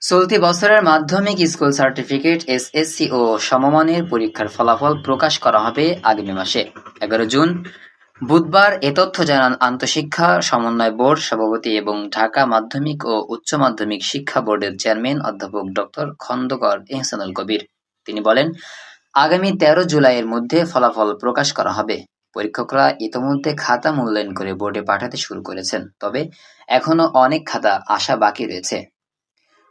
চলতি বছরের মাধ্যমিক স্কুল সার্টিফিকেট এসএসসি ও সমমানের পরীক্ষার ফলাফল প্রকাশ করা হবে আগামী মাসে 11 জুন। বুধবার এ তথ্য জানান আন্তঃশিক্ষা সমন্বয় বোর্ড সভাপতি এবং ঢাকা মাধ্যমিক ও উচ্চ মাধ্যমিক শিক্ষা বোর্ডের চেয়ারম্যান অধ্যাপক ডক্টর খন্দকার এহসানুল কবির। তিনি বলেন, আগামী 13 জুলাইয়ের মধ্যে ফলাফল প্রকাশ করা হবে। পরীক্ষকরা ইতোমধ্যে খাতা মূল্যায়ন করে বোর্ডে পাঠাতে শুরু করেছেন, তবে এখনো অনেক খাতা আসা বাকি রয়েছে।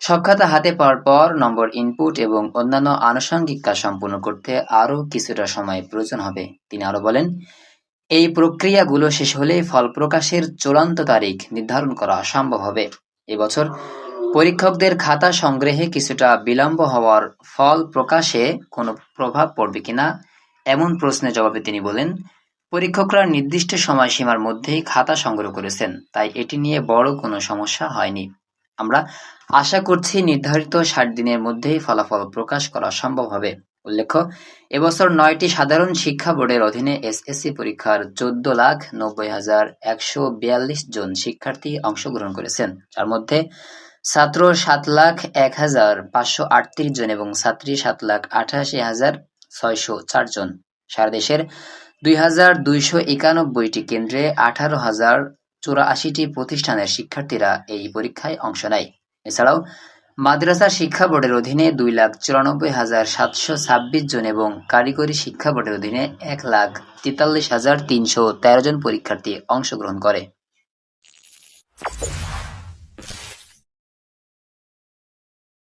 সব খাতা হাতে পাওয়ার পর নম্বর ইনপুট এবং অন্যান্য আনুষঙ্গিক কাজ সম্পূর্ণ করতে আরও কিছুটা সময় প্রয়োজন হবে। তিনি আরও বলেন, এই প্রক্রিয়াগুলো শেষ হলে ফল প্রকাশের চূড়ান্ত তারিখ নির্ধারণ করা সম্ভব হবে। এবছর পরীক্ষকদের খাতা সংগ্রহে কিছুটা বিলম্ব হওয়ার ফল প্রকাশে কোনো প্রভাব পড়বে কিনা এমন প্রশ্নের জবাবে তিনি বলেন, পরীক্ষকরা নির্দিষ্ট সময়সীমার মধ্যেই খাতা সংগ্রহ করেছেন, তাই এটি নিয়ে বড় কোনো সমস্যা হয়নি। আমরা আশা করছি নির্ধারিত ৬০ দিনের মধ্যেই ফলাফল প্রকাশ করা সম্ভব হবে। উল্লেখ্য, এবছর ৯টি সাধারণ শিক্ষা বোর্ডের অধীনে এসএসসি পরীক্ষার ১৪,৯০,১৪২ জন শিক্ষার্থী অংশগ্রহণ করেছেন, যার মধ্যে ছাত্র ৭,০১,৫৩৮ জন এবং ছাত্রী ৭,৮৮,৬০৪ জন। সারা দেশের ২,২৯১টি কেন্দ্রে ১৮,০৮৪টি প্রতিষ্ঠানের শিক্ষার্থীরা এই পরীক্ষায় অংশ নেয়। এছাড়াও মাদ্রাসা শিক্ষা বোর্ডের অধীনে ২,৯৪,৭২৬ জন এবং কারিগরি শিক্ষা বোর্ডের অধীনে ১,৪৩,৩১৩ জন পরীক্ষার্থী অংশগ্রহণ করে।